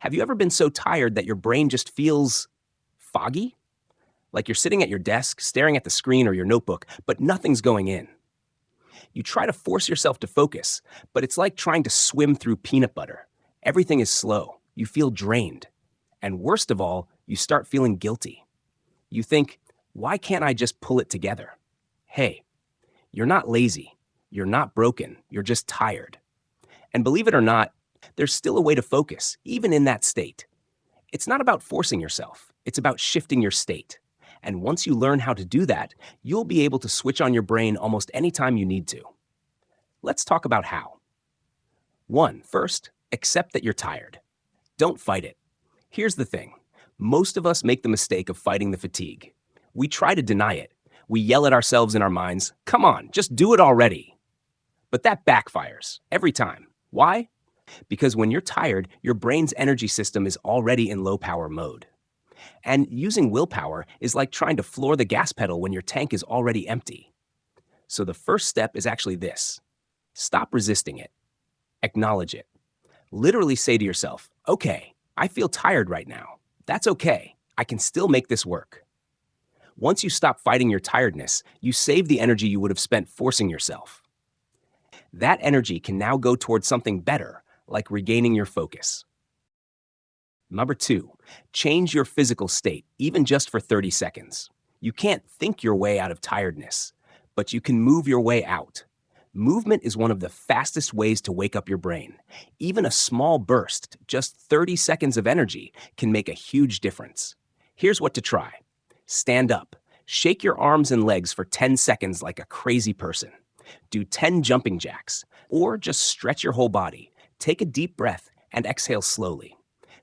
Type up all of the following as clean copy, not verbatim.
Have you ever been so tired that your brain just feels foggy? Like you're sitting at your desk, staring at the screen or your notebook, but nothing's going in. You try to force yourself to focus, but it's like trying to swim through peanut butter. Everything is slow. You feel drained. And worst of all, you start feeling guilty. You think, why can't I just pull it together? Hey, you're not lazy. You're not broken. You're just tired. And believe it or not, there's still a way to focus, even in that state. It's not about forcing yourself. It's about shifting your state. And once you learn how to do that, you'll be able to switch on your brain almost anytime you need to. Let's talk about how. First, accept that you're tired. Don't fight it. Here's the thing. Most of us make the mistake of fighting the fatigue. We try to deny it. We yell at ourselves in our minds, come on, just do it already. But that backfires every time. Why? Because when you're tired, your brain's energy system is already in low power mode. And using willpower is like trying to floor the gas pedal when your tank is already empty. So the first step is actually this. Stop resisting it. Acknowledge it. Literally say to yourself, okay, I feel tired right now. That's okay. I can still make this work. Once you stop fighting your tiredness, you save the energy you would have spent forcing yourself. That energy can now go towards something better, like regaining your focus. 2, change your physical state, even just for 30 seconds. You can't think your way out of tiredness, but you can move your way out. Movement is one of the fastest ways to wake up your brain. Even a small burst, just 30 seconds of energy, can make a huge difference. Here's what to try. Stand up. Shake your arms and legs for 10 seconds like a crazy person. Do 10 jumping jacks, or just stretch your whole body. Take a deep breath and exhale slowly.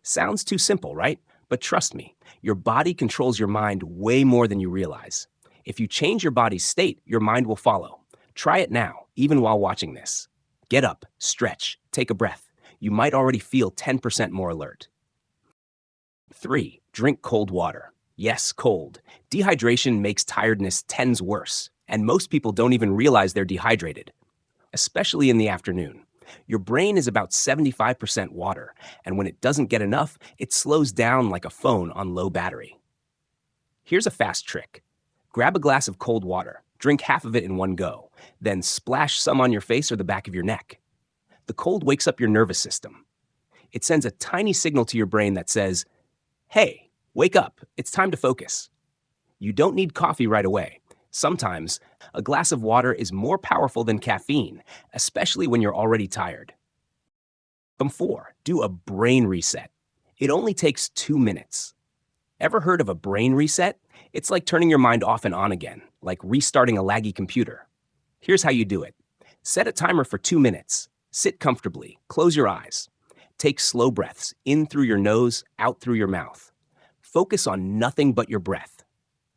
Sounds too simple, right? But trust me, your body controls your mind way more than you realize. If you change your body's state, your mind will follow. Try it now, even while watching this. Get up, stretch, take a breath. You might already feel 10% more alert. 3, drink cold water. Yes, cold. Dehydration makes tiredness 10s worse, and most people don't even realize they're dehydrated, especially in the afternoon. Your brain is about 75% water, and when it doesn't get enough, it slows down like a phone on low battery. Here's a fast trick. Grab a glass of cold water, drink half of it in one go, then splash some on your face or the back of your neck. The cold wakes up your nervous system. It sends a tiny signal to your brain that says, hey, wake up, it's time to focus. You don't need coffee right away. Sometimes, a glass of water is more powerful than caffeine, especially when you're already tired. 4, do a brain reset. It only takes 2 minutes. Ever heard of a brain reset? It's like turning your mind off and on again, like restarting a laggy computer. Here's how you do it. Set a timer for 2 minutes. Sit comfortably, close your eyes. Take slow breaths, in through your nose, out through your mouth. Focus on nothing but your breath.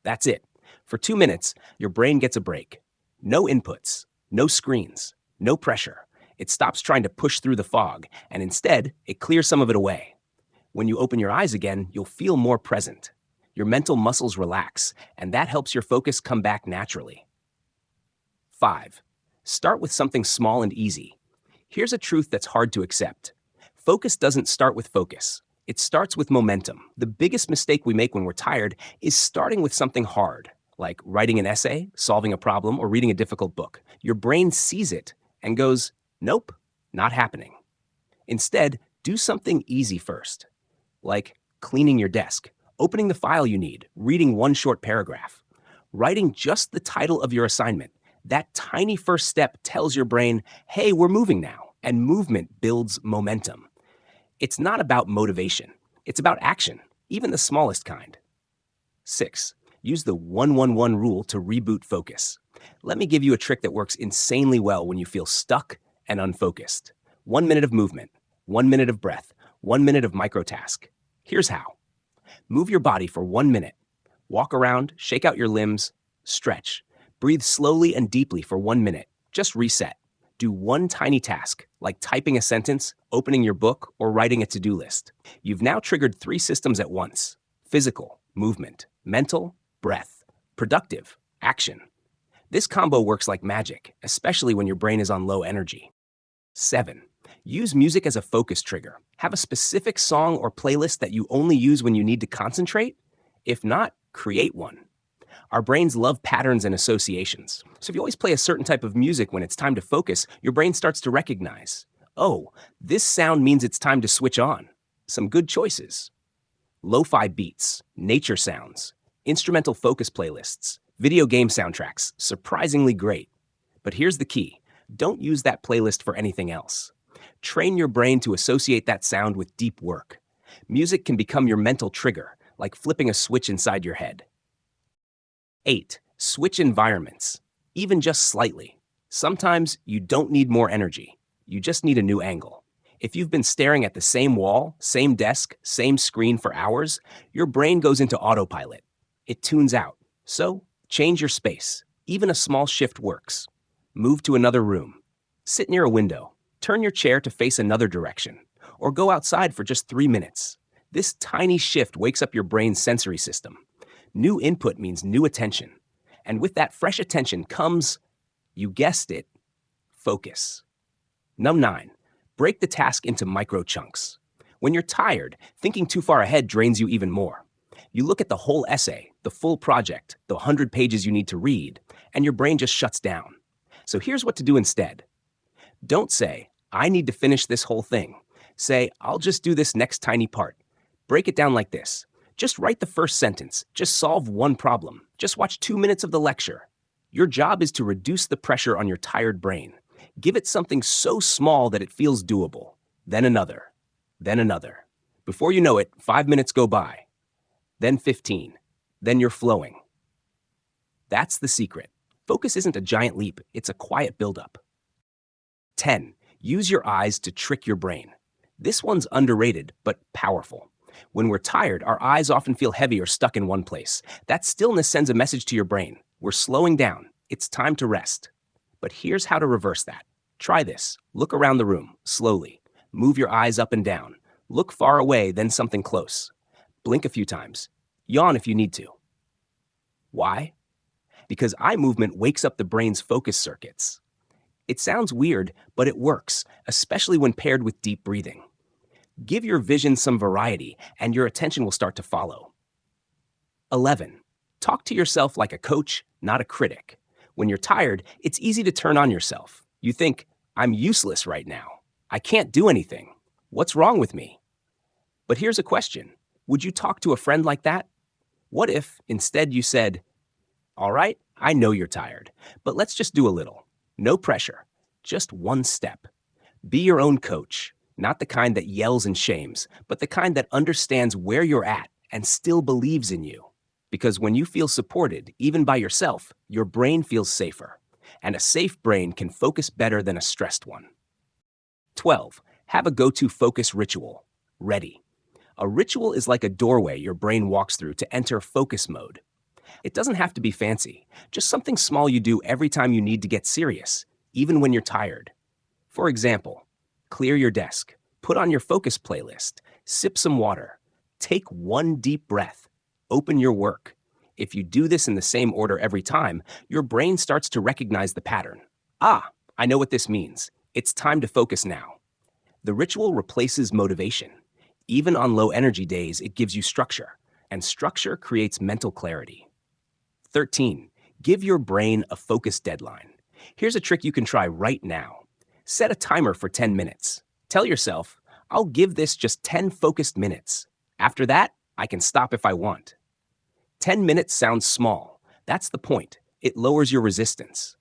That's it. For 2 minutes, your brain gets a break. No inputs, no screens, no pressure. It stops trying to push through the fog, and instead, it clears some of it away. When you open your eyes again, you'll feel more present. Your mental muscles relax, and that helps your focus come back naturally. 5, start with something small and easy. Here's a truth that's hard to accept. Focus doesn't start with focus. It starts with momentum. The biggest mistake we make when we're tired is starting with something hard, like writing an essay, solving a problem, or reading a difficult book. Your brain sees it and goes, nope, not happening. Instead, do something easy first, like cleaning your desk, opening the file you need, reading one short paragraph, writing just the title of your assignment. That tiny first step tells your brain, hey, we're moving now, and movement builds momentum. It's not about motivation. It's about action, even the smallest kind. 6, use the 1-1-1 rule to reboot focus. Let me give you a trick that works insanely well when you feel stuck and unfocused. 1 minute of movement, 1 minute of breath, 1 minute of microtask. Here's how. Move your body for 1 minute. Walk around, shake out your limbs, stretch. Breathe slowly and deeply for 1 minute. Just reset. Do one tiny task, like typing a sentence, opening your book, or writing a to-do list. You've now triggered 3 systems at once: physical, movement; mental, breath; productive, action. This combo works like magic, especially when your brain is on low energy. 7, Use music as a focus trigger. Have a specific song or playlist that you only use when you need to concentrate. If not, create one. Our brains love patterns and associations. So if you always play a certain type of music when it's time to focus, your brain starts to recognize, oh, this sound means it's time to switch on. Some good choices. Lo-fi beats, nature sounds, instrumental focus playlists, video game soundtracks, surprisingly great. But here's the key. Don't use that playlist for anything else. Train your brain to associate that sound with deep work. Music can become your mental trigger, like flipping a switch inside your head. 8. Switch environments, even just slightly. Sometimes you don't need more energy. You just need a new angle. If you've been staring at the same wall, same desk, same screen for hours, your brain goes into autopilot. It tunes out. So, change your space. Even a small shift works. Move to another room. Sit near a window. Turn your chair to face another direction. Or go outside for just 3 minutes. This tiny shift wakes up your brain's sensory system. New input means new attention. And with that fresh attention comes, you guessed it, focus. 9. Break the task into micro chunks. When you're tired, thinking too far ahead drains you even more. You look at the whole essay, the full project, the 100 pages you need to read, and your brain just shuts down. So here's what to do instead. Don't say, I need to finish this whole thing. Say, I'll just do this next tiny part. Break it down like this. Just write the first sentence. Just solve one problem. Just watch 2 minutes of the lecture. Your job is to reduce the pressure on your tired brain. Give it something so small that it feels doable. Then another. Then another. Before you know it, 5 minutes go by. Then 15. Then you're flowing. That's the secret. Focus isn't a giant leap, it's a quiet buildup. 10. Use your eyes to trick your brain. This one's underrated, but powerful. When we're tired, our eyes often feel heavy or stuck in one place. That stillness sends a message to your brain. We're slowing down. It's time to rest. But here's how to reverse that. Try this. Look around the room, slowly. Move your eyes up and down. Look far away, then something close. Blink a few times. Yawn if you need to. Why? Because eye movement wakes up the brain's focus circuits. It sounds weird, but it works, especially when paired with deep breathing. Give your vision some variety, and your attention will start to follow. 11. Talk to yourself like a coach, not a critic. When you're tired, it's easy to turn on yourself. You think, I'm useless right now. I can't do anything. What's wrong with me? But here's a question. Would you talk to a friend like that? What if, instead, you said, all right, I know you're tired, but let's just do a little. No pressure, just one step. Be your own coach. Not the kind that yells and shames, but the kind that understands where you're at and still believes in you. Because when you feel supported, even by yourself, your brain feels safer. And a safe brain can focus better than a stressed one. 12. Have a go-to focus ritual. Ready. A ritual is like a doorway your brain walks through to enter focus mode. It doesn't have to be fancy, just something small you do every time you need to get serious, even when you're tired. For example, clear your desk, put on your focus playlist, sip some water, take one deep breath, open your work. If you do this in the same order every time, your brain starts to recognize the pattern. Ah, I know what this means. It's time to focus now. The ritual replaces motivation. Even on low energy days, it gives you structure, and structure creates mental clarity. 13. Give your brain a focus deadline. Here's a trick you can try right now. Set a timer for 10 minutes. Tell yourself, I'll give this just 10 focused minutes. After that, I can stop if I want. 10 minutes sounds small. That's the point. It lowers your resistance.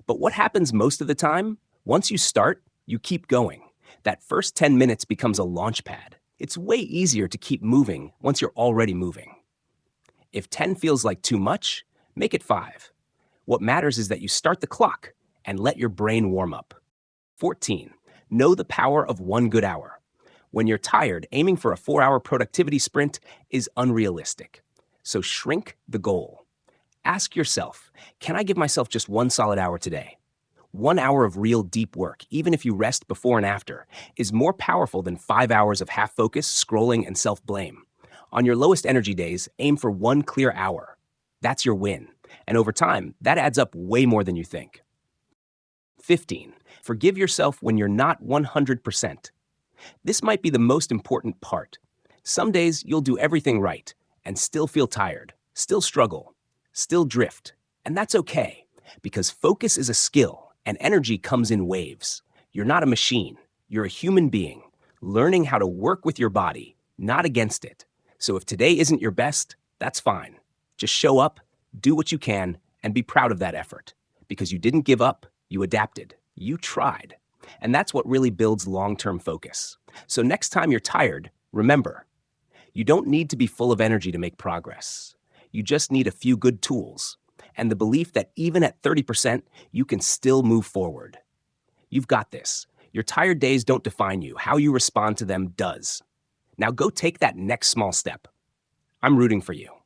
But what happens most of the time? Once you start, you keep going. That first 10 minutes becomes a launch pad. It's way easier to keep moving once you're already moving. If 10 feels like too much, make it 5. What matters is that you start the clock and let your brain warm up. 14. Know the power of 1 good hour. When you're tired, aiming for a 4-hour productivity sprint is unrealistic. So shrink the goal. Ask yourself, can I give myself just 1 solid hour today? 1 hour of real deep work, even if you rest before and after, is more powerful than 5 hours of half-focus, scrolling, and self-blame. On your lowest energy days, aim for 1 clear hour. That's your win. And over time, that adds up way more than you think. 15. Forgive yourself when you're not 100%. This might be the most important part. Some days you'll do everything right and still feel tired, still struggle, still drift. And that's okay, because focus is a skill and energy comes in waves. You're not a machine. You're a human being, learning how to work with your body, not against it. So if today isn't your best, that's fine. Just show up, do what you can, and be proud of that effort. Because you didn't give up, you adapted, you tried. And that's what really builds long-term focus. So next time you're tired, remember, you don't need to be full of energy to make progress. You just need a few good tools and the belief that even at 30%, you can still move forward. You've got this. Your tired days don't define you. How you respond to them does. Now go take that next small step. I'm rooting for you.